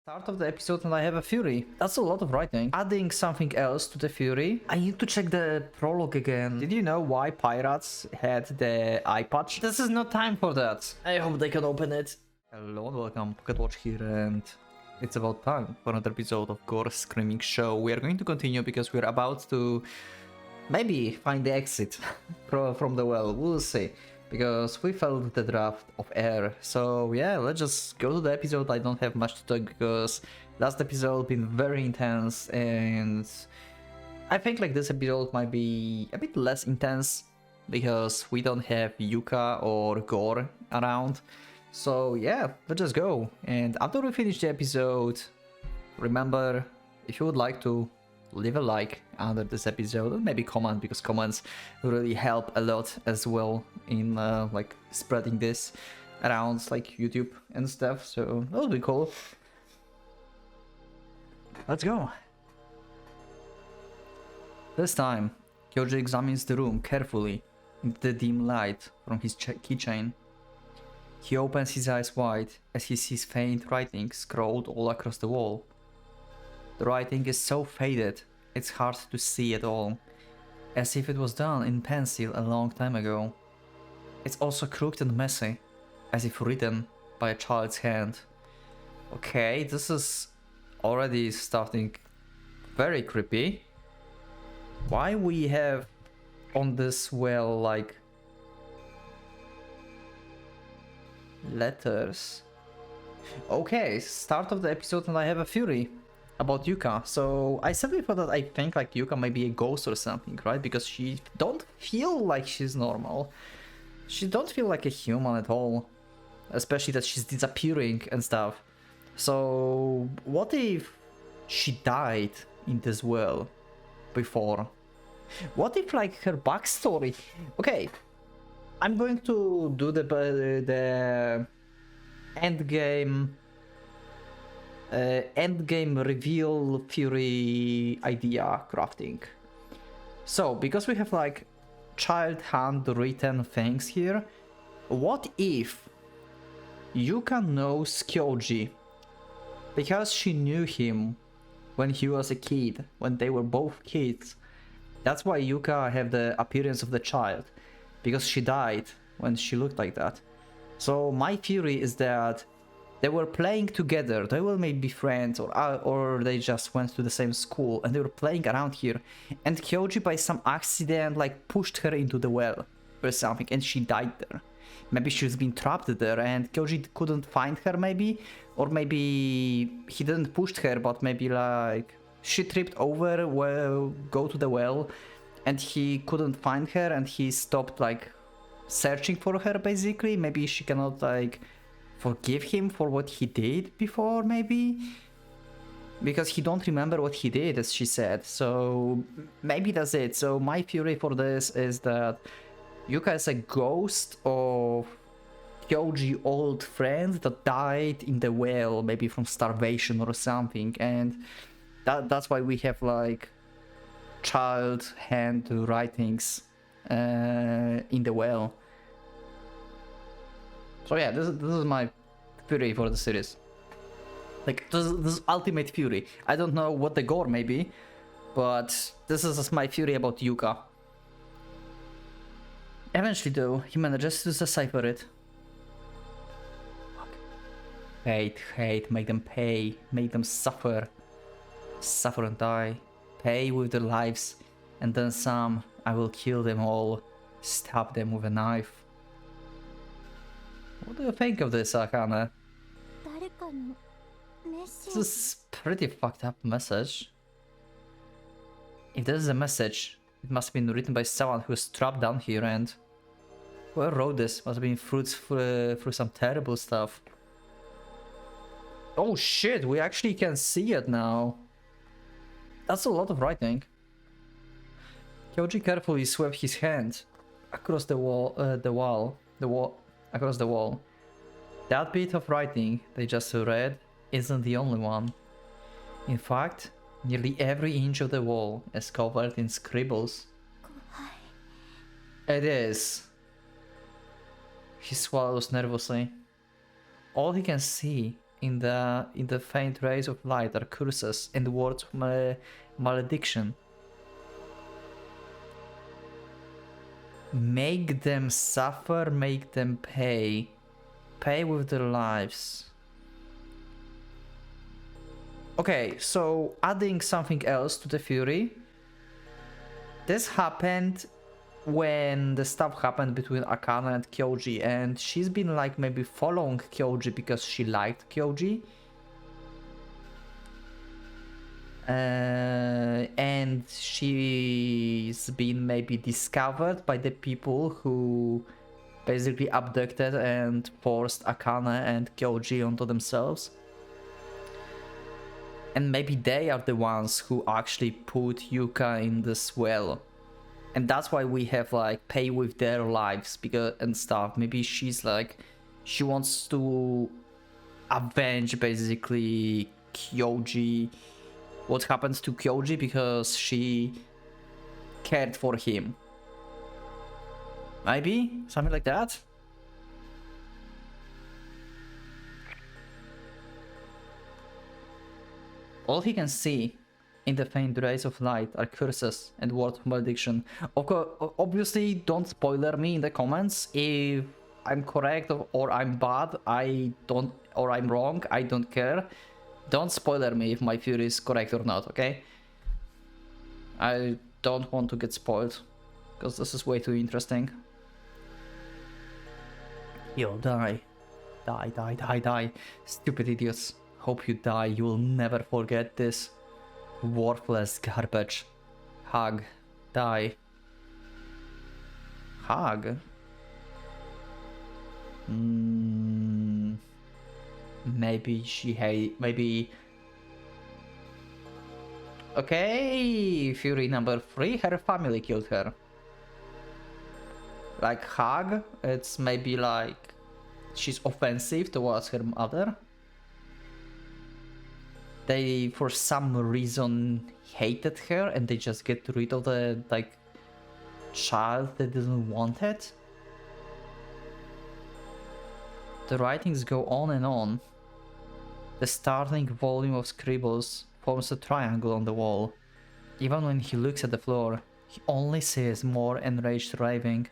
Start of the episode and I have a Fury. That's a lot of writing. Adding something else to the Fury. I need to check the prologue again. Did you know why pirates had the eye patch? This is not time for that. I hope they can open it. Hello and welcome, PocketWatch here, and it's about time for another episode of Gore Screaming Show. We are going to continue because we're about to maybe find the exit from the well. We'll see. Because we felt the draft of air. So yeah, let's just go to the episode. I don't have much to talk because last episode been very intense, and I think like this episode might be a bit less intense because we don't have Yuka or Gore around. So yeah, let's just go. And after we finish the episode, remember, if you would like to leave a like under this episode, or maybe comment, because comments really help a lot as well in like spreading this around like YouTube and stuff, so that would be cool. Let's go. This time Kyoji examines the room carefully in the dim light from his keychain. He opens his eyes wide as he sees faint writing scrawled all across the wall. The writing is so faded, it's hard to see at all, as if it was done in pencil a long time ago. It's also crooked and messy, as if written by a child's hand. Okay, this is already starting very creepy. Why we have on this well like letters? Okay, start of the episode and I have a Fury about Yuka. So I said before that I think like Yuka might be a ghost or something, right? Because she don't feel like she's normal. She don't feel like a human at all. Especially that she's disappearing and stuff. So what if she died in this well before? What if like her backstory? Okay, I'm going to do the endgame reveal Fury idea crafting. So because we have like child hand written things here, what if Yuka knows Kyoji because she knew him when he was a kid, when they were both kids? That's why Yuka have the appearance of the child, because she died when she looked like that. So my theory is that they were playing together, they were maybe friends, or they just went to the same school and they were playing around here, and Kyoji by some accident like pushed her into the well or something and she died there. Maybe she's been trapped there and Kyoji couldn't find her maybe, or maybe he didn't push her, but maybe like she tripped over, go to the well, and he couldn't find her and he stopped like searching for her basically. Maybe she cannot like forgive him for what he did before, maybe because he don't remember what he did, as she said. So maybe that's it. So my theory for this is that Yuka is a ghost of Kyoji old friend that died in the well, maybe from starvation or something, and that's why we have like child hand writings in the well. So yeah, this is my Fury for the series. Like, this is ultimate Fury. I don't know what the Gore may be, but this is my Fury about Yuka. Eventually though, he manages to decipher it. Fuck. Hate, make them pay, make them suffer. Suffer and die. Pay with their lives, and then some. I will kill them all. Stab them with a knife. What do you think of this, Akane? This is pretty fucked up message. If this is a message, it must have been written by someone who was trapped down here, and whoever wrote this must have been through some terrible stuff. Oh shit, we actually can see it now. That's a lot of writing. Kyoji carefully swept his hand across the wall, across the wall. That bit of writing they just read isn't the only one. In fact, nearly every inch of the wall is covered in scribbles. It is. He swallows nervously. All he can see in the faint rays of light are curses and words of malediction. Make them suffer, make them pay. Pay with their lives. Okay, so adding something else to the Fury. This happened when the stuff happened between Akana and Kyoji, and she's been like maybe following Kyoji because she liked Kyoji. And she's been maybe discovered by the people who basically abducted and forced Akana and Kyoji onto themselves. And maybe they are the ones who actually put Yuka in this well. And that's why we have like pay with their lives because and stuff. Maybe she's like, she wants to avenge basically Kyoji, what happens to Kyoji because she cared for him. Maybe something like that. All he can see in the faint rays of light are curses and words of malediction. Obviously, don't spoiler me in the comments if I'm correct or I'm bad. Or I'm wrong. I don't care. Don't spoiler me if my Fury is correct or not, okay? I don't want to get spoiled because this is way too interesting. Yo, die. Die, die, die, die. Stupid idiots. Hope you die. You will never forget this. Worthless garbage. Hug. Die. Hug? Maybe she maybe... Okay, Fury number 3, her family killed her. Like hug, it's maybe like she's offensive towards her mother. They for some reason hated her and they just get rid of the like child that didn't want it. The writings go on and on. The startling volume of scribbles forms a triangle on the wall. Even when he looks at the floor, he only sees more enraged raving.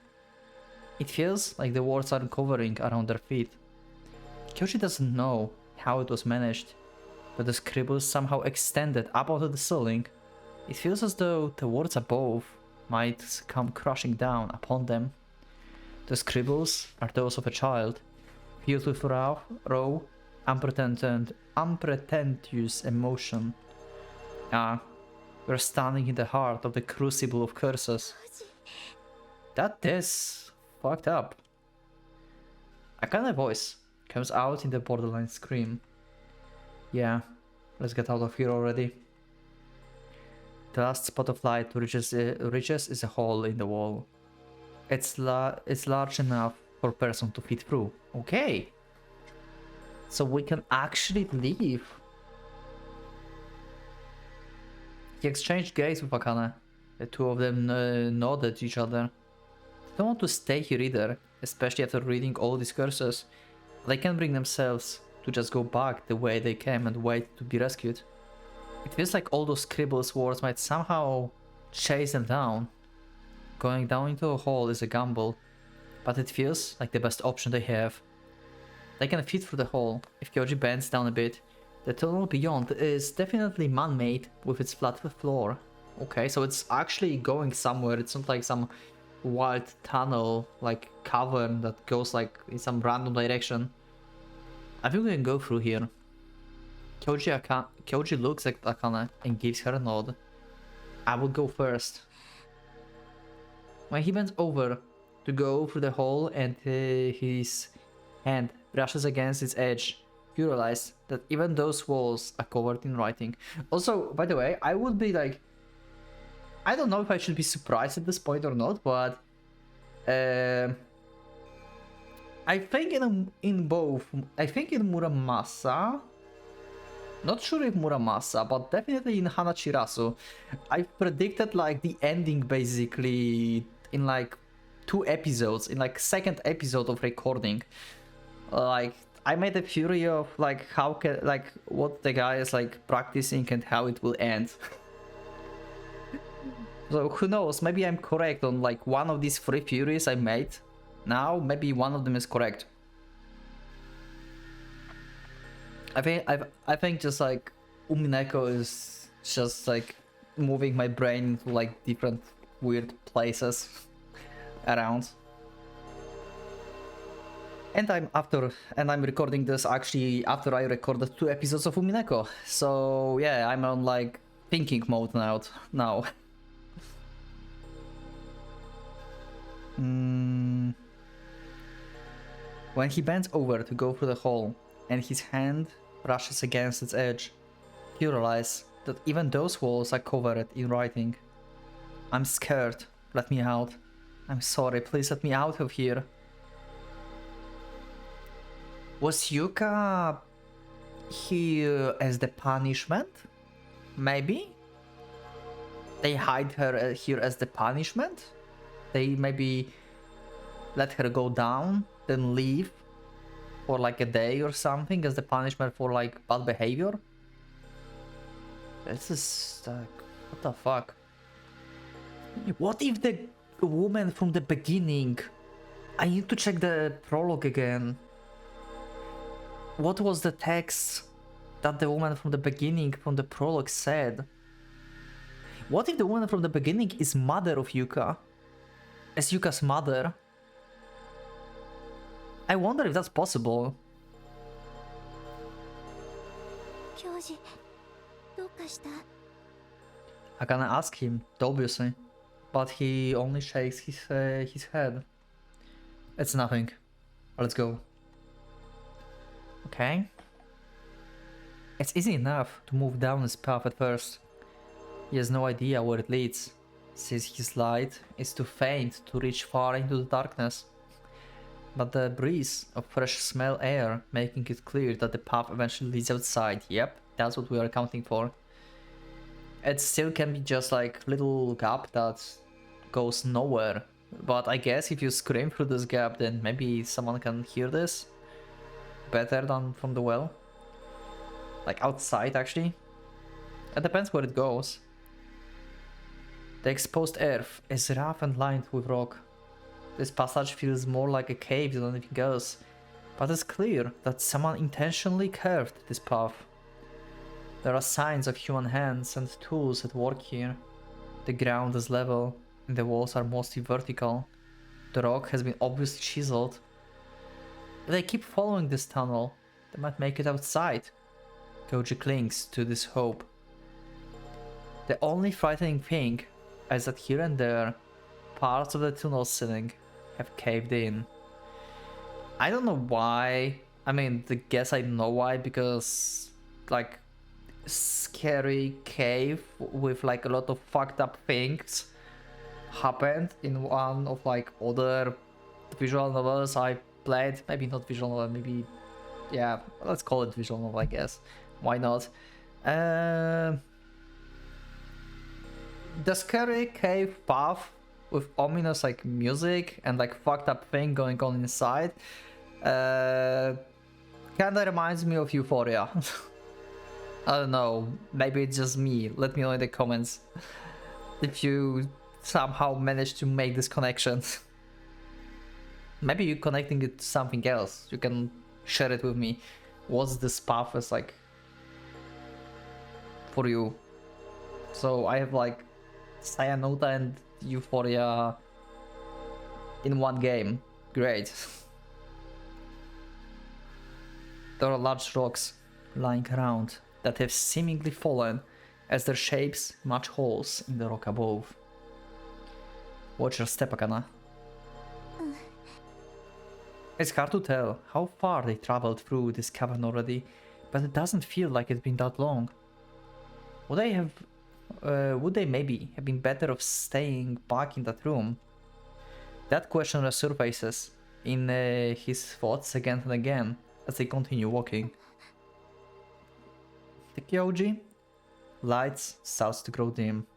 It feels like the words are covering around their feet. Kyoji doesn't know how it was managed, but the scribbles somehow extended up onto the ceiling. It feels as though the words above might come crashing down upon them. The scribbles are those of a child, filled with raw, unpretentious emotion. We're standing in the heart of the crucible of curses. That is fucked up. A kind of voice comes out in the borderline scream. Yeah, let's get out of here already. The last spot of light reaches is a hole in the wall. It's large enough for a person to fit through. Okay. So we can actually leave. He exchanged gaze with Akane. The two of them nodded at each other. They don't want to stay here either, especially after reading all these curses. They can't bring themselves to just go back the way they came and wait to be rescued. It feels like all those scribbles words might somehow chase them down. Going down into a hole is a gamble, but it feels like the best option they have. They can fit through the hole. If Kyoji bends down a bit, the tunnel beyond is definitely man-made with its flat floor. Okay, so it's actually going somewhere. It's not like some wild tunnel, like cavern that goes like in some random direction. I think we can go through here. Kyoji looks at Akane and gives her a nod. I will go first. When he bends over to go through the hole and his hand brushes against its edge, you realize that even those walls are covered in writing. Also, by the way, I would be like, I don't know if I should be surprised at this point or not, but I think in both, I think in Muramasa, not sure if Muramasa, but definitely in Hanachirasu, I predicted like the ending basically in like 2 episodes, in like second episode of recording. Like I made a fury of like how can like what the guy is like practicing and how it will end. So who knows? Maybe I'm correct on like one of these 3 furies I made. Now maybe one of them is correct. I think just like Umineko is just like moving my brain into like different weird places around. And I'm recording this actually after I recorded 2 episodes of Umineko. So yeah, I'm on like thinking mode now. When he bends over to go through the hole and his hand brushes against its edge, you realize that even those walls are covered in writing. I'm scared. Let me out. I'm sorry, please let me out of here. Was Yuka here as the punishment? Maybe? They hide her here as the punishment? They maybe let her go down, then leave for like a day or something as the punishment for like bad behavior? This is like, what the fuck? What if the woman from the beginning... I need to check the prologue again. What was the text that the woman from the beginning, from the prologue said? What if the woman from the beginning is mother of Yuka? As Yuka's mother? I wonder if that's possible. I can ask him, obviously, but he only shakes his head. It's nothing. Let's go. Okay. It's easy enough to move down this path at first. He has no idea where it leads, since his light is too faint to reach far into the darkness. But the breeze of fresh smell air making it clear that the path eventually leads outside. Yep, that's what we are accounting for. It still can be just like little gap that goes nowhere. But I guess if you scream through this gap, then maybe someone can hear this better than from the well. Like outside, actually. It depends where it goes. The exposed earth is rough and lined with rock. This passage feels more like a cave than anything else, but it's clear that someone intentionally carved this path. There are signs of human hands and tools at work here. The ground is level, and the walls are mostly vertical. The rock has been obviously chiseled. If they keep following this tunnel, they might make it outside. Koji clings to this hope. The only frightening thing is that here and there, parts of the tunnel ceiling have caved in. I don't know why. I mean, the guess I know why, because like scary cave with like a lot of fucked up things happened in one of like other visual novels I played. Maybe not visual novel, maybe, yeah, let's call it visual novel, I guess. Why not? The scary cave path with ominous like music and like fucked up thing going on inside kinda reminds me of Euphoria. I don't know, maybe it's just me. Let me know in the comments if you somehow managed to make this connection. Maybe you're connecting it to something else. You can share it with me. What's this path is like for you? So I have like Sayanota and Euphoria in one game. Great. There are large rocks lying around that have seemingly fallen as their shapes match holes in the rock above. Watch your step, Akana. It's hard to tell how far they traveled through this cavern already, but it doesn't feel like it's been that long. Would they maybe have been better off staying back in that room? That question resurfaces in his thoughts again and again as they continue walking. The Kyoji lights starts to grow dim.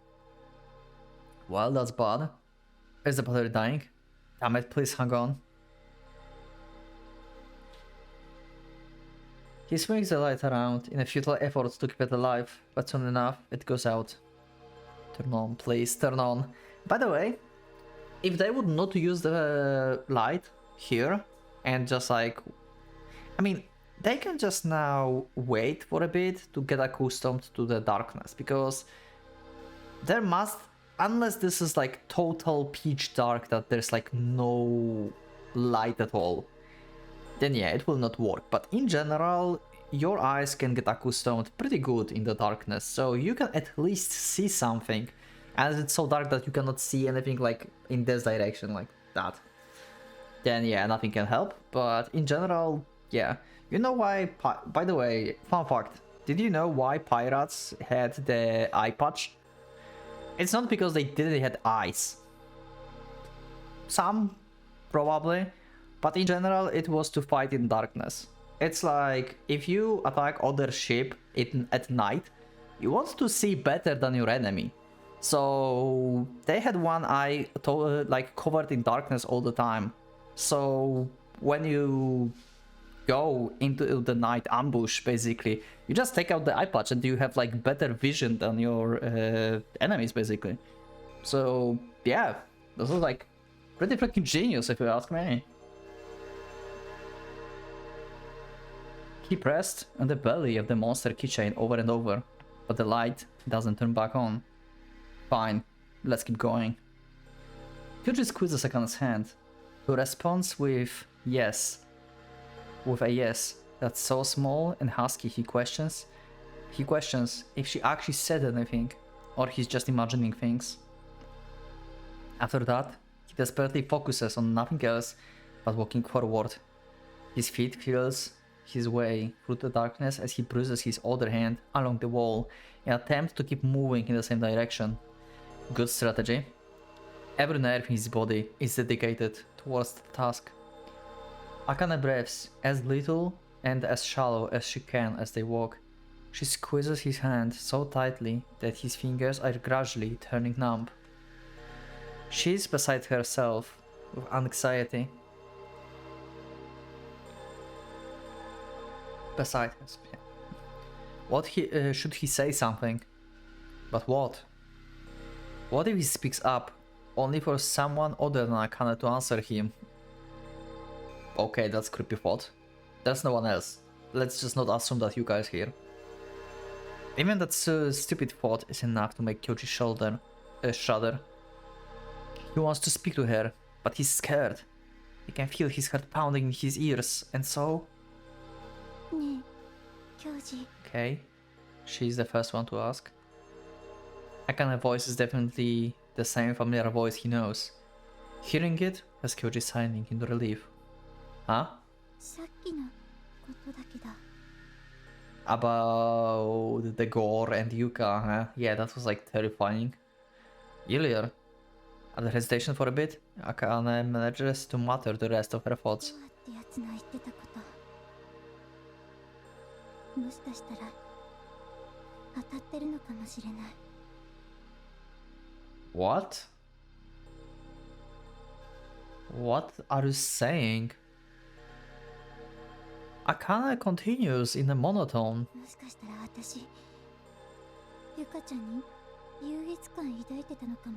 Well, that's bad. Is the battery dying? Damn it, please hang on. He swings the light around in a futile effort to keep it alive, but soon enough, it goes out. Turn on, please, turn on. By the way, if they would not use the light here and just like... I mean, they can just now wait for a bit to get accustomed to the darkness, because there must... Unless this is like total pitch dark that there's like no light at all, then yeah, it will not work. But in general, your eyes can get accustomed pretty good in the darkness, so you can at least see something. As it's so dark that you cannot see anything like in this direction like that, then yeah, nothing can help. But in general, yeah. You know why, by the way, fun fact, did you know why pirates had the eye patch? It's not because they didn't have eyes. Some, probably. But in general, it was to fight in darkness. It's like, if you attack other ship at night, you want to see better than your enemy. So they had one eye like covered in darkness all the time. So when you go into the night ambush, basically, you just take out the eye patch and you have like better vision than your enemies, basically. So yeah, this is like pretty freaking genius if you ask me. He pressed on the belly of the monster keychain over and over, but the light doesn't turn back on. Fine, let's keep going. Kyoji squeezes Akane's hand, who responds with yes. With a yes that's so small and husky he questions if she actually said anything, or he's just imagining things. After that, he desperately focuses on nothing else but walking forward. His feet feels his way through the darkness as he bruises his other hand along the wall in an attempt to keep moving in the same direction. Good strategy. Every nerve in his body is dedicated towards the task. Akane breathes as little and as shallow as she can as they walk. She squeezes his hand so tightly that his fingers are gradually turning numb. She is beside herself with anxiety. Beside us. What should he say something? But what? What if he speaks up, only for someone other than Akane to answer him? Okay, that's creepy thought. There's no one else. Let's just not assume that you guys here. Even that stupid thought is enough to make Kyoji shudder. He wants to speak to her, but he's scared. He can feel his heart pounding in his ears, and so... Okay, she's the first one to ask. Akane's voice is definitely the same familiar voice he knows. Hearing it has Kyoji sighing in relief. Huh? About the Gore and Yuka, huh? Yeah, that was like terrifying. Earlier, after hesitation for a bit, Akane manages to mutter the rest of her thoughts. What? What are you saying? Akane continues in a monotone.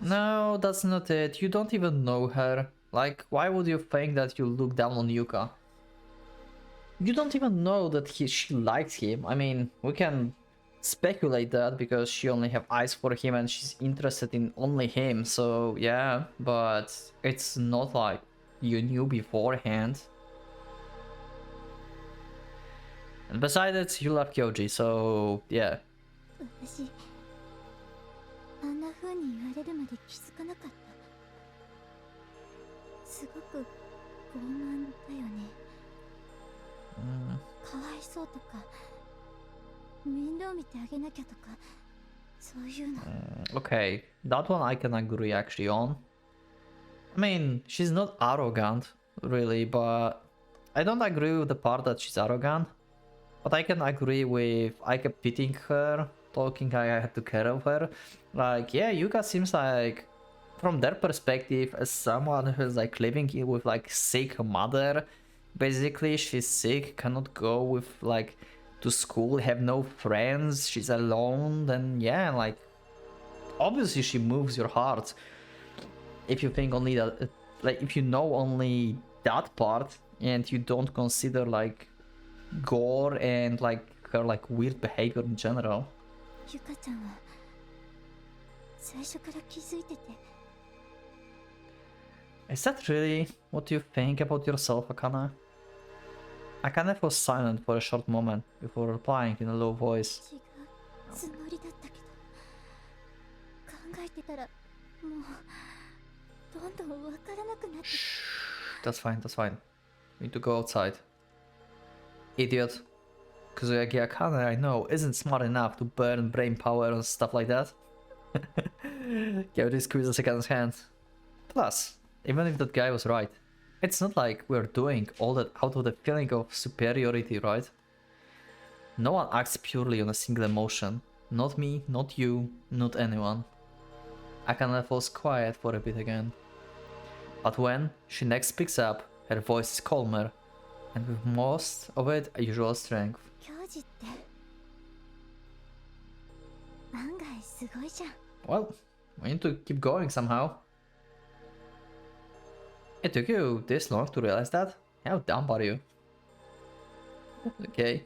No, that's not it. You don't even know her. Like, why would you think that you look down on Yuka? You don't even know that she likes him. I mean, we can speculate that because she only have eyes for him and she's interested in only him. So yeah, but it's not like you knew beforehand. And besides it, you love Kyoji, so yeah. Okay, that one I can agree actually on. I mean, she's not arrogant, really, but I don't agree with the part that she's arrogant. But I can agree with, I kept pitying her, talking I had to care of her. Like, yeah, Yuka seems like, from their perspective, as someone who's like living with like sick mother, basically she's sick, cannot go with like to school, have no friends, she's alone, then yeah, like obviously she moves your heart. If you think only that, like if you know only that part and you don't consider like Gore and like her like weird behavior in general. ゆかちゃんは最初から気づいてて。 Is that really what you think about yourself, Akane? Akane was silent for a short moment before replying in a low voice. 違うつもりだったけど、考えてたらもうどんどんわからなくなって。 Shh, that's fine, that's fine. We need to go outside. Idiot. Kazuyagi Akane, I know, isn't smart enough to burn brain power and stuff like that. Kyoji squeezes Akane's hand. Plus, even if that guy was right, it's not like we're doing all that out of the feeling of superiority, right? No one acts purely on a single emotion. Not me, not you, not anyone. Akane falls quiet for a bit again. But when she next picks up, her voice is calmer, and with most of it a usual strength. 教授って案外すごいじゃん。 Well, we need to keep going somehow. It took you this long to realize that? How dumb are you? Okay.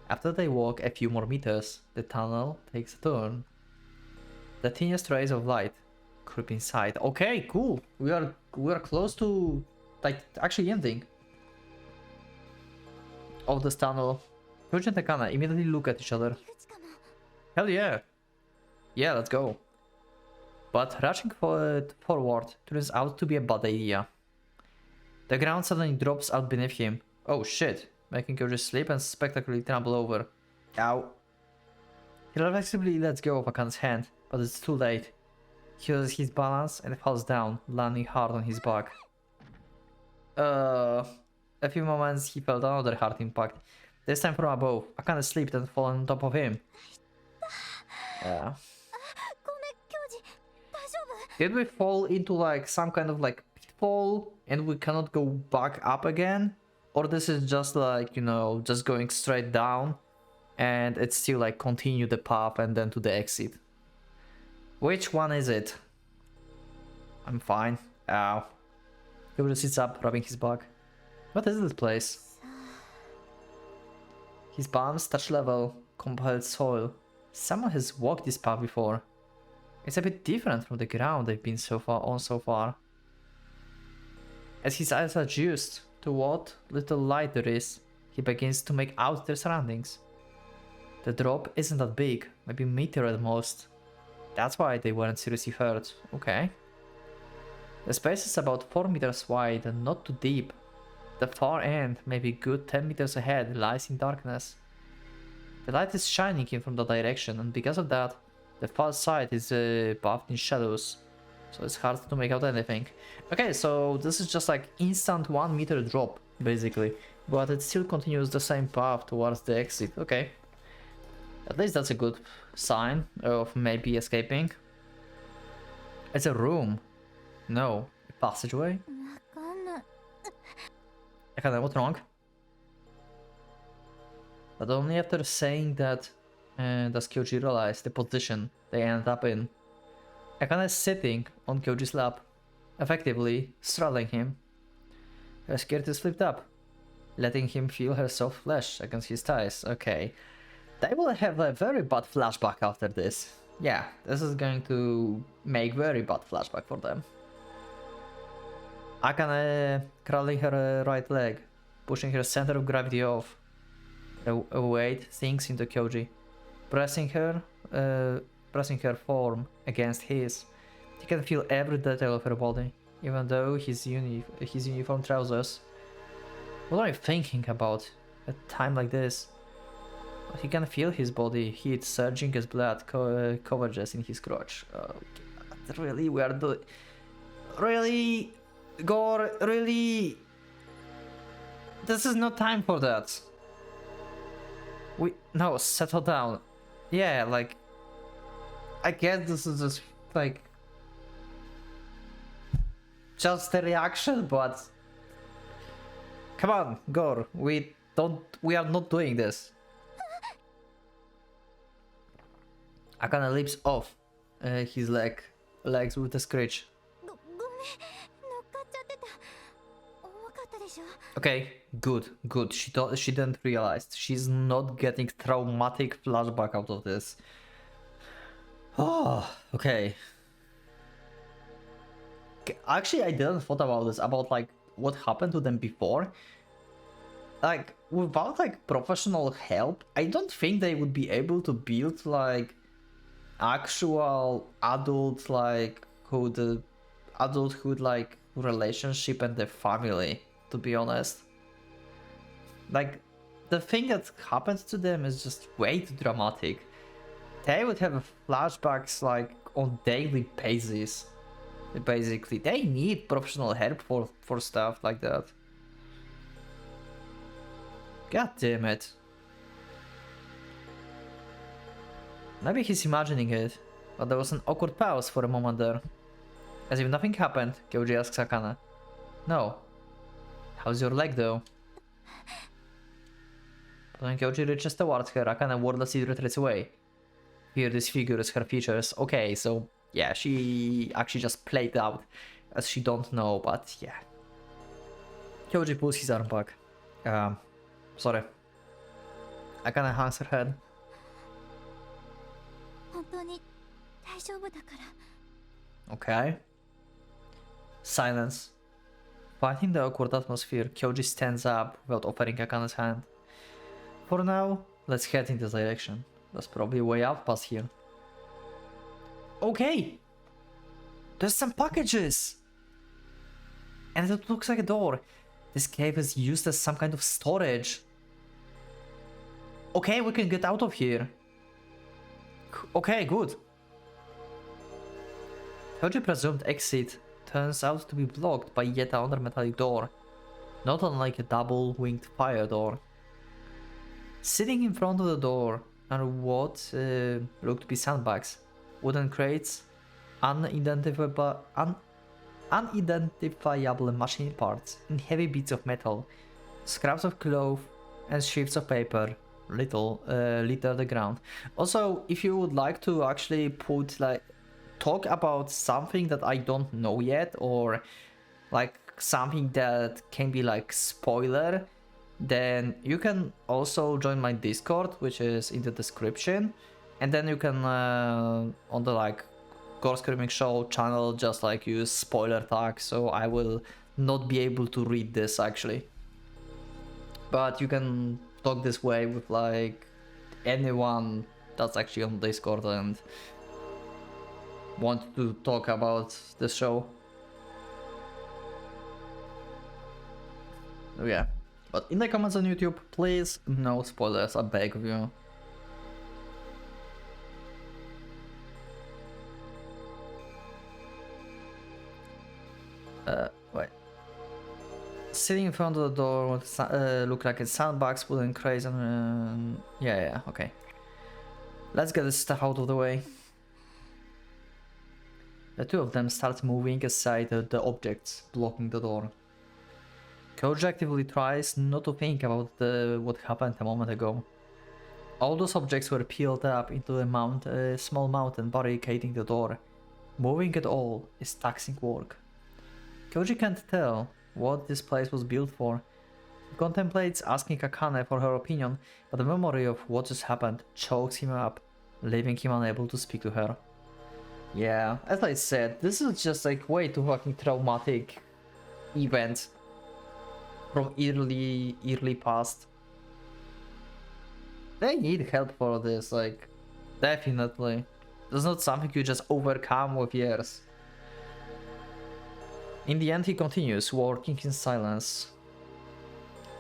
After they walk a few more meters, the tunnel takes a turn. The tiniest rays of light creep inside. Okay, cool. We are close to like actually ending of this tunnel. Kyoji and Akane immediately look at each other. 入り口かも。 Hell yeah. Yeah, let's go. But rushing forward turns out to be a bad idea. The ground suddenly drops out beneath him. Oh shit, making Kyoji slip and spectacularly tumble over. Ow. He reflexively lets go of Akane's hand, but it's too late. He loses his balance and falls down, landing hard on his back. A few moments he felt another hard impact. This time from above. Akane slipped and fell on top of him. Yeah. ごめん、教授。大丈夫？ Did we fall into like some kind of like pitfall and we cannot go back up again? Or this is just like, you know, just going straight down and it's still like continue the path and then to the exit? Which one is it? I'm fine. Ow. Kyoji sits up, rubbing his back. What is this place? His palms touch level, compiled soil. Someone has walked this path before. It's a bit different from the ground they've been so far. As his eyes adjust to what little light there is, he begins to make out their surroundings. The drop isn't that big, maybe a meter at most. That's why they weren't seriously hurt. Okay. The space is about 4 meters wide and not too deep. The far end, maybe good 10 meters ahead, lies in darkness. The light is shining in from that direction, and because of that, the far side is bathed in shadows, so it's hard to make out anything. Okay, so this is just like instant 1 meter drop, basically, but it still continues the same path towards the exit. Okay, at least that's a good sign of maybe escaping. It's a room. No, a passageway. わかんない。 Akane, what's wrong? But only after saying that does Kyoji realize the position they ended up in. Akane is sitting on Kyoji's lap, effectively straddling him. Her skirt is flipped up, letting him feel her soft flesh against his thighs. Okay, they will have a very bad flashback after this. Yeah, this is going to make very bad flashback for them. Akane crawling her right leg, pushing her center of gravity off. A weight sinks into Kyoji, pressing her form against his. He can feel every detail of her body, even though his uniform trousers. What are you thinking about at a time like this? He can feel his body heat surging as blood converges in his crotch. Oh, God, really? We are doing... Really? Gore, really? This is not time for that. No, settle down. Yeah, like... I guess this is just, like... just a reaction, but... Come on, Gore, we we are not doing this. Akane leaps off his legs with a scratch. ごめん、乗っかっちゃってた。重かったでしょ。 Okay, good. She didn't realize. She's not getting traumatic flashback out of this. Oh, okay. Actually, I didn't thought about this, about like what happened to them before. Like, without like professional help, I don't think they would be able to build like actual adult like adulthood like relationship and their family, to be honest. Like, the thing that happens to them is just way too dramatic. They would have flashbacks like on daily basis. Basically, they need professional help for stuff like that. God damn it. Maybe he's imagining it, but there was an awkward pause for a moment there. As if nothing happened, Kyoji asks Akane. No. How's your leg though? But when Kyoji reaches towards her, Akane wordlessly retreats away. Here disfigures her features. Okay, so yeah, she actually just played out as she don't know, but yeah. Kyoji pulls his arm back. Sorry. Akane hangs her head. 本当に大丈夫だから。 Okay. Silence. Fighting the awkward atmosphere, Kyoji stands up without offering Akane's hand. For now, let's head in this direction. There's probably a way out past here. Okay! There's some packages! And it looks like a door. This cave is used as some kind of storage. Okay, we can get out of here. Okay, good. Kyoji presumed exit turns out to be blocked by yet another metallic door, not unlike a double-winged fire door. Sitting in front of the door are what looked to be sandbags, wooden crates, unidentifiable machine parts, and heavy bits of metal, scraps of cloth, and strips of paper litter the ground. Also, if you would like to actually talk about something that I don't know yet, or like something that can be like spoiler, then you can also join my Discord, which is in the description, and then you can on the like Gore Screaming Show channel just like use spoiler tag, so I will not be able to read this actually. But you can talk this way with like anyone that's actually on Discord and want to talk about the show. Oh yeah, but in the comments on YouTube, please no spoilers, I beg of you. Wait. Sitting in front of the door with look like a sandbox, wooden crates, and yeah, okay. Let's get this stuff out of the way. The two of them start moving aside the objects blocking the door. Kyoji actively tries not to think about what happened a moment ago. All those objects were peeled up into a small mountain barricading the door. Moving at all is taxing work. Kyoji can't tell what this place was built for. He contemplates asking Akane for her opinion, but the memory of what just happened chokes him up, leaving him unable to speak to her. Yeah, as I said, this is just like way too fucking traumatic event from early past. They need help for this, like, definitely. It's not something you just overcome with years. In the end, he continues, working in silence.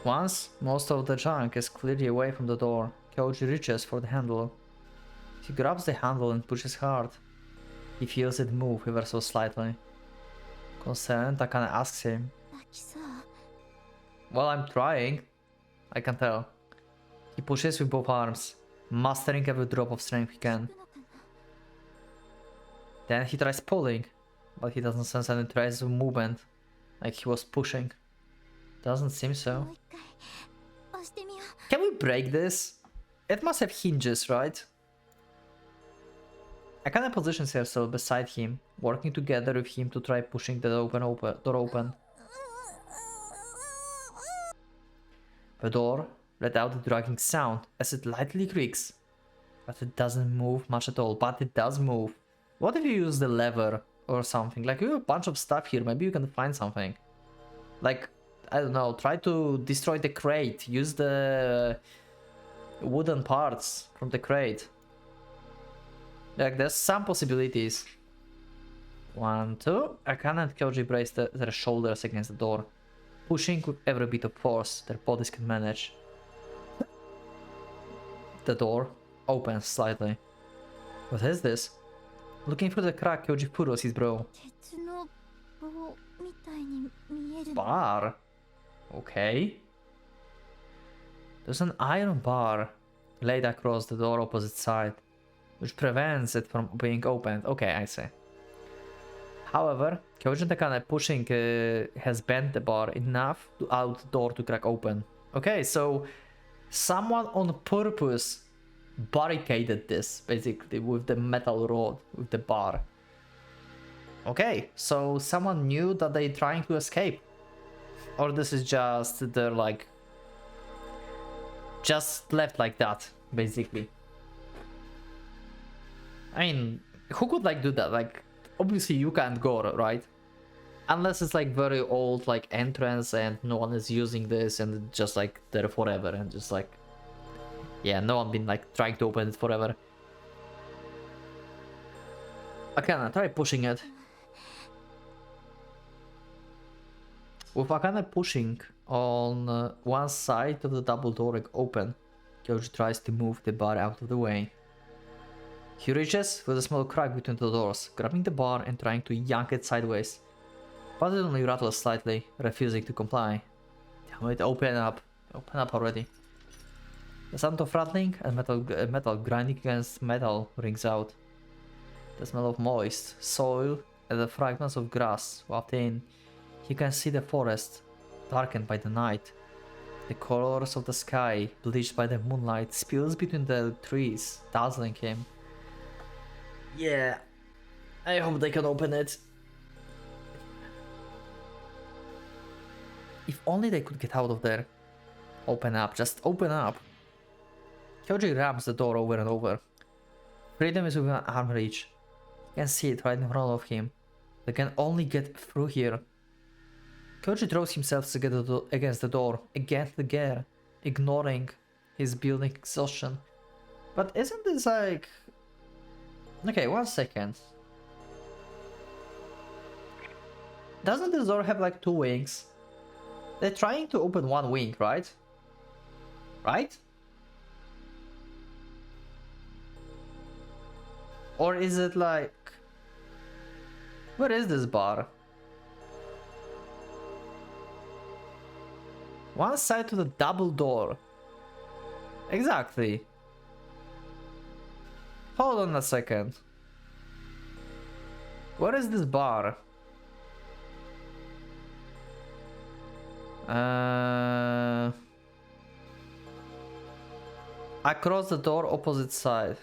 Once most of the junk is clearly away from the door, Kyoji reaches for the handle. He grabs the handle and pushes hard. He feels it move ever so slightly. Concerned, Akane asks him. Well, I'm trying. I can tell. He pushes with both arms, mastering every drop of strength he can. Then he tries pulling, but he doesn't sense any trace of movement, like he was pushing. Doesn't seem so. break this? It must have hinges, right? Akane positions herself beside him, working together with him to try pushing the door open. The door let out a dragging sound as it lightly creaks, but it doesn't move much at all. But it does move. What if you use the lever or something? Like, you have a bunch of stuff here, maybe you can find something. Like, I don't know, try to destroy the crate, use the wooden parts from the crate. Like, there's some possibilities. 1, 2. Akane and Kyoji brace their shoulders against the door, pushing with every bit of force their bodies can manage. The door opens slightly. What is this? Looking through the crack, Kyoji furrows his brow. Bar? Okay. There's an iron bar laid across the door opposite side, which prevents it from being opened. Okay, I see. However, Kyoji Akane pushing has bent the bar enough to allow the door to crack open. Okay, so someone on purpose barricaded this, basically, with the metal rod, with the bar. Okay, so someone knew that they're trying to escape. Or this is just, they're like, just left like that, basically. I mean, who could like do that? Like, obviously you can't go, right? Unless it's like very old like entrance and no one is using this and it's just like there forever and just like, yeah, no one been like trying to open it forever. Akane, try pushing it. With Akane pushing on one side of the double door open, Kyoji tries to move the bar out of the way. He reaches with a small crack between the doors, grabbing the bar and trying to yank it sideways, but it only rattles slightly, refusing to comply. Damn it, open up already. The sound of rattling and metal grinding against metal rings out. The smell of moist soil and the fragments of grass wafted in. He can see the forest, darkened by the night. The colors of the sky, bleached by the moonlight, spills between the trees, dazzling him. Yeah, I hope they can open it. If only they could get out of there. Open up, just open up. Kyoji rams the door over and over. Freedom is within arm reach. He can see it right in front of him. They can only get through here. Kyoji throws himself against the door, against the gear, ignoring his building exhaustion. But isn't this like... Okay, 1 second. Doesn't this door have like 2 wings? They're trying to open 1 wing, right? Right? Or is it like... Where is this bar? One side to the double door. Exactly. Hold on a second. Where is this bar? Across the door, opposite side.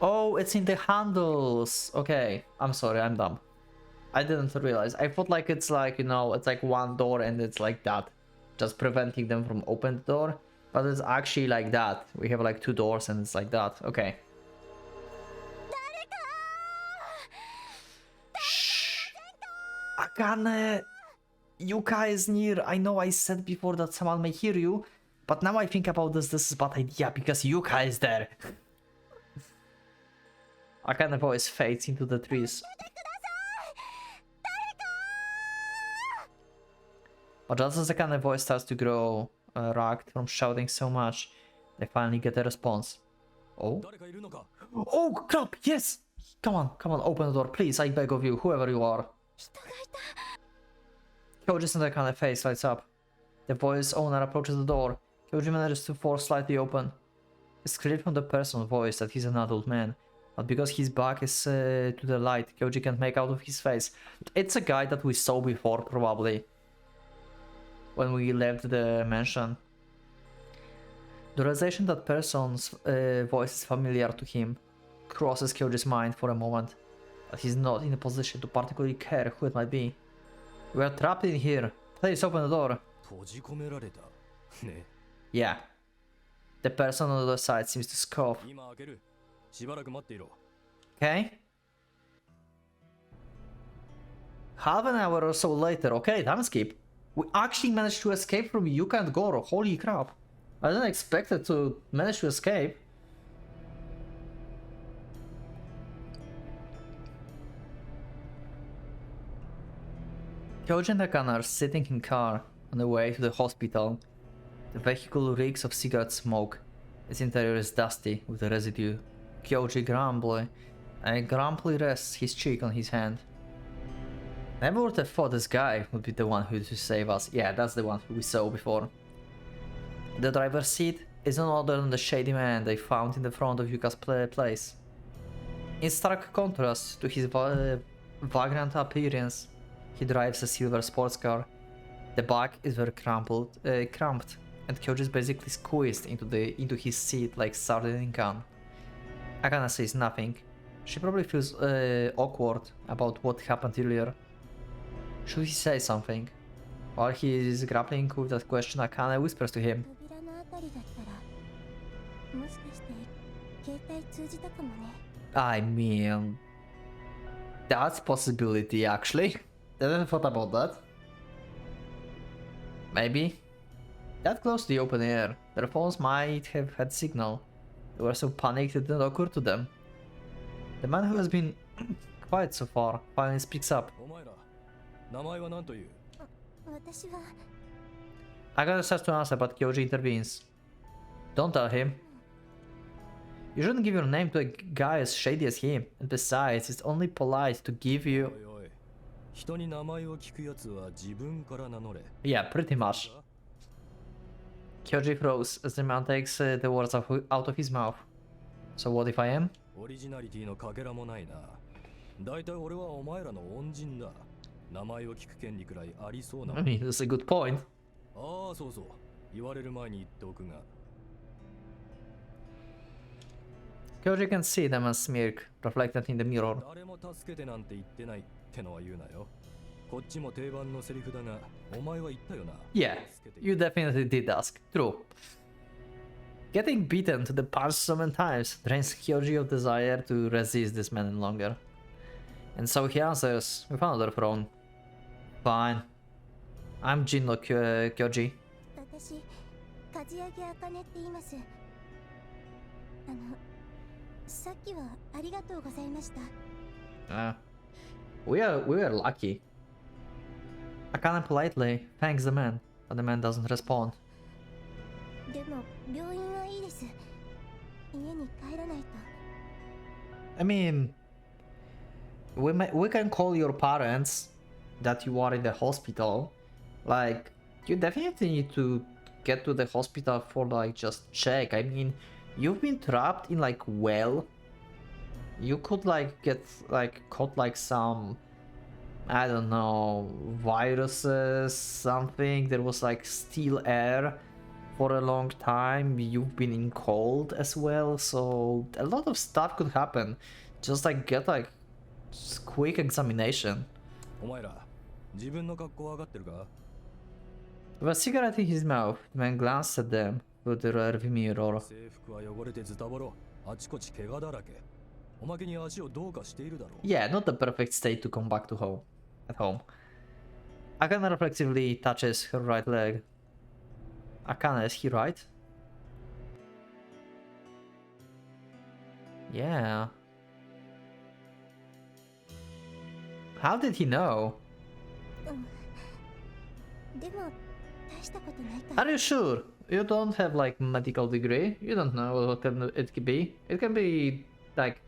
Oh, it's in the handles. Okay, I'm sorry, I'm dumb. I didn't realize. I thought like it's like, you know, it's like 1 door and it's like that, just preventing them from opening the door. But it's actually like that. We have like 2 doors and it's like that. Okay. Shh. Akane, Yuka is near. I know I said before that someone may hear you, but now I think about this is a bad idea because Yuka is there. Akane voice fades into the trees. But just as Akane voice starts to grow ragged from shouting so much, they finally get a response. Oh? Oh crap, yes! Come on, open the door, please, I beg of you, whoever you are. Kyoji's and Akane face lights up. The voice owner approaches the door. Kyoji manages to force slightly open. It's clear from the person's voice that he's an adult man, but because his back is to the light, Kyoji can't make out of his face. It's a guy that we saw before, probably, when we left the mansion. The realization that person's voice is familiar to him crosses Kyoji's mind for a moment, but he's not in a position to particularly care who it might be. We are trapped in here. Please open the door. Yeah. The person on the other side seems to scoff. Okay. Half an hour or so later. Okay, time skip. We actually managed to escape from Yuka and Goro. Holy crap. I didn't expect it to manage to escape. Kyoji and Akana are sitting in car on the way to the hospital. The vehicle reeks of cigarette smoke. Its interior is dusty with the residue. Kyoji grumpily rests his cheek on his hand. Never would have thought this guy would be the one who to save us. Yeah, that's the one who we saw before. The driver's seat is none other than the shady man they found in the front of Yuka's place. In stark contrast to his vagrant appearance, he drives a silver sports car. The back is very cramped, and Kyoji is basically squeezed into his seat like sardine can. Akana says nothing. She probably feels awkward about what happened earlier. Should he say something? While he is grappling with that question, Akane whispers to him. I mean, that's a possibility actually. Didn't thought about that. Maybe. That close to the open air, their phones might have had signal. They were so panicked it didn't occur to them. The man who has been quiet so far finally speaks up. Akane starts to answer, but Kyoji intervenes. Don't tell him. You shouldn't give your name to a guy as shady as him, and besides, it's only polite to give you... Yeah, pretty much. Kyoji froze as the man takes the words out of his mouth. So what if I am? I mean, that's a good point. Kyoji can see them and smirk, reflected in the mirror. Yeah, you definitely did ask. True. Getting beaten to the punch so many times drains Kyoji of desire to resist this man any longer. And so he answers with another frown. Fine. I'm Jinno Kyoji. We were lucky. Akane politely thanks the man, but the man doesn't respond. I mean, we can call your parents that you are in the hospital. Like, you definitely need to get to the hospital for like just check. I mean, you've been trapped in like well. You could like get like caught like some, I don't know, viruses, something. There was like still air for a long time. You've been in cold as well, so a lot of stuff could happen. Just like get like quick examination. With a cigarette in his mouth, the man glanced at them through the rearview mirror. Yeah, not the perfect state to come back to home. At home. Akane reflexively touches her right leg. Akane, is he right? Yeah. How did he know? Are you sure? You don't have like medical degree? You don't know what it could be? It can be like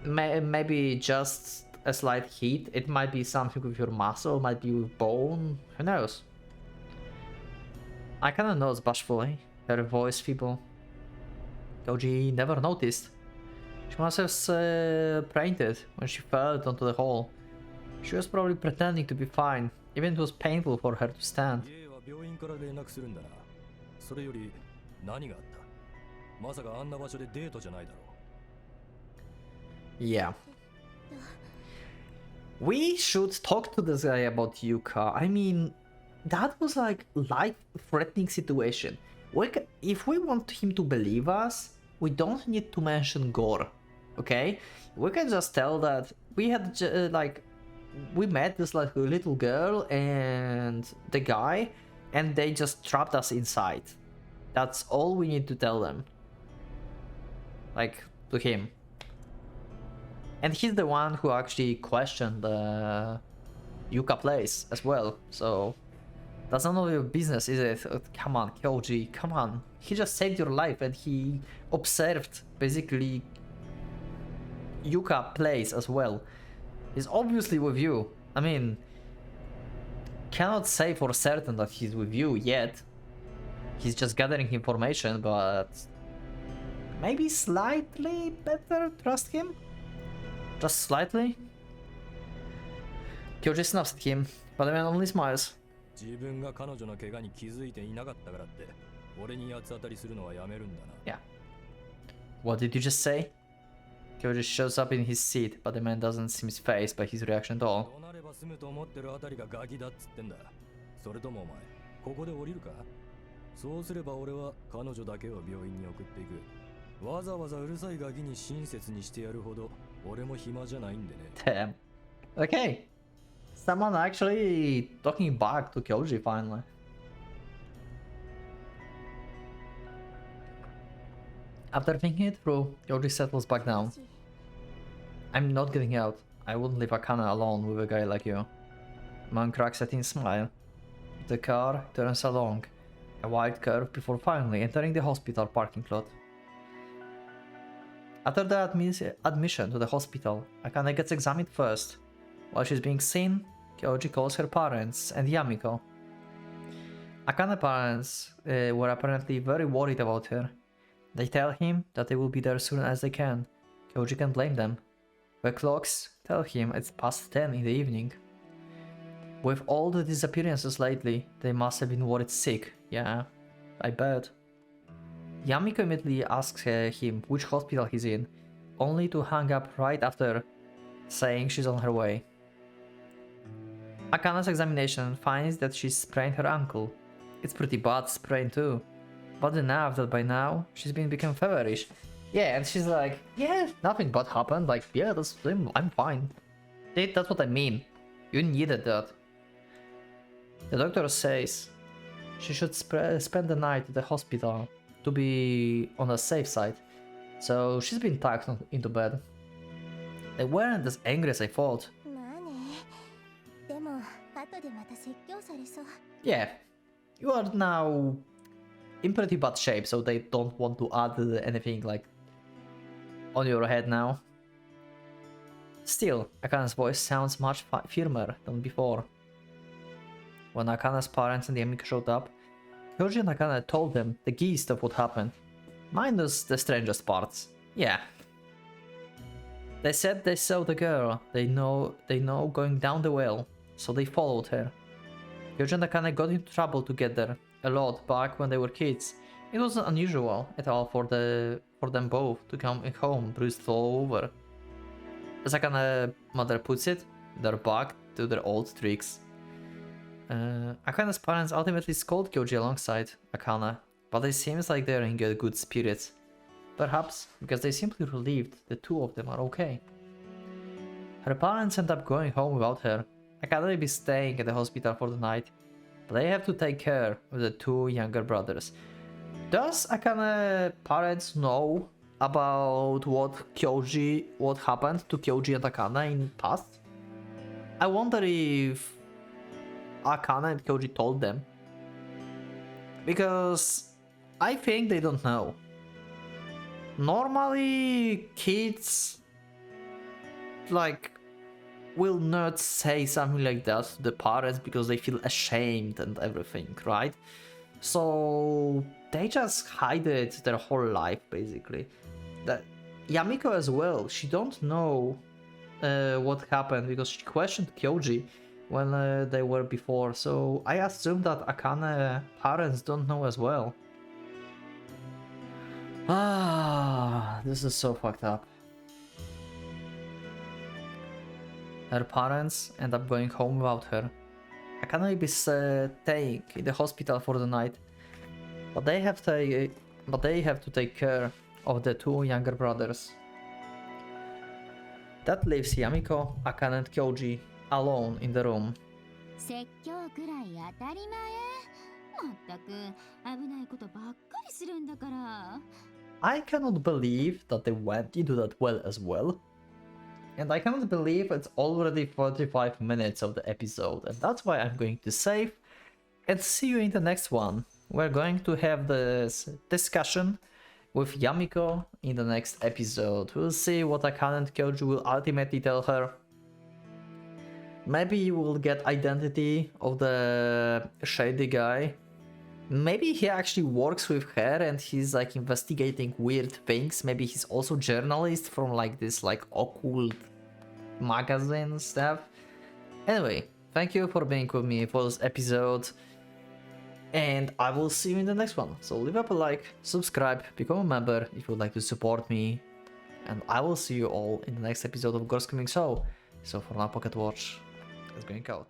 maybe just a slight heat. It might be something with your muscle, might be with bone. Who knows? I kinda nods bashfully, her voice feeble. Kyoji never noticed. She must have fainted when she fell onto the hole. She was probably pretending to be fine, even it was painful for her to stand. 何があった？まさかあんな場所でデートじゃないだろう。Yeah. We should talk to this guy about Yuka. I mean, that was like life-threatening situation. If we want him to believe us, we don't need to mention Gore, okay? We can just tell that we had we met this like little girl and the guy, and they just trapped us inside. That's all we need to tell them. Like, to him. And he's the one who actually questioned the Yuka place as well, so that's none of your business, is it? Come on, Kyoji, come on. He just saved your life and he observed basically Yuka place as well. He's obviously with you. I mean, cannot say for certain that he's with you yet. He's just gathering information, but maybe slightly better trust him? Just slightly? Kyoji snaps at him, but the man only smiles. 自分が彼女の怪我に気づいていなかったからって俺に八つ当たりするのはやめるんだな。Yeah. What did you just say? Kyoji shows up in his seat, but the man doesn't seem phased by his reaction at all. どうなれば済むと思ってるあたりがガキだっつってんだ。それともお前、ここで降りるか？そうすれば俺は彼女だけを病院に送っていく。わざわざうるさいガキに親切にしてやるほど俺も暇じゃないんでね。Damn. Okay. Someone actually talking back to Kyoji finally. After thinking it through, Kyoji settles back down. I'm not getting out. I wouldn't leave Akane alone with a guy like you. Man cracks a thin smile. The car turns along a wide curve before finally entering the hospital parking lot. After the admission to the hospital, Akane gets examined first. While she's being seen, Kyoji calls her parents and Yamiko. Akane's parents were apparently very worried about her. They tell him that they will be there as soon as they can. Kyoji can't blame them. The clocks tell him it's past 10 in the evening. With all the disappearances lately, they must have been worried sick. Yeah, I bet. Yamiko immediately asks him which hospital he's in, only to hang up right after, saying she's on her way. Akane's examination finds that she sprained her ankle. It's pretty bad sprain too. Bad enough that by now she's become feverish. Yeah, and she's like, yeah, nothing bad happened. Like, yeah, I'm fine. That's what I mean. You needed that. The doctor says she should spend the night at the hospital to be on the safe side. So she's been tucked into bed. They weren't as angry as I thought. Yeah, you are now in pretty bad shape, so they don't want to add anything like on your head now. Still, Akane's voice sounds much firmer than before. When Akane's parents and Yamiko showed up, Kyoji and Akane told them the gist of what happened, minus the strangest parts. Yeah. They said they saw the girl they know going down the well, so they followed her. Kyoji and Akane got into trouble together a lot back when they were kids. It wasn't unusual at all for them both to come home bruised all over. As Akane's mother puts it, they're back to their old tricks. Akane's parents ultimately scold Kyoji alongside Akane, but it seems like they're in good spirits. Perhaps because they simply relieved the two of them are okay. Her parents end up going home without her. Akane will be staying at the hospital for the night, but they have to take care of the two younger brothers. Does Akane's parents know about what happened to Kyoji and Akane in the past? I wonder if Akane and Kyoji told them, because I think they don't know. Normally, kids will not say something like that to the parents because they feel ashamed and everything, right? So they just hide it their whole life, basically. That Yamiko as well, she don't know what happened because she questioned Kyoji when they were before, so I assume that Akane parents don't know as well. Ah, this is so fucked up. Her parents end up going home without her. Akane is staying in the hospital for the night, but they have to take care of the two younger brothers. That leaves Yamiko, Akane, and Kyoji alone in the room. 説教くらい当たり前。まったく危ないことばっかりするんだから。I cannot believe that they went into that well as well. And I cannot believe it's already 45 minutes of the episode, and that's why I'm going to save and see you in the next one. We're going to have this discussion with Yamiko in the next episode. We'll see what Akane and Kyoji will ultimately tell her. Maybe you will get identity of the shady guy. Maybe he actually works with her and he's like investigating weird things. Maybe he's also journalist from like this like occult magazine stuff. Anyway, thank you for being with me for this episode. And I will see you in the next one. So leave up a like, subscribe, become a member if you would like to support me. And I will see you all in the next episode of Gore Screaming Show. So for now, Pocket Watch is going out.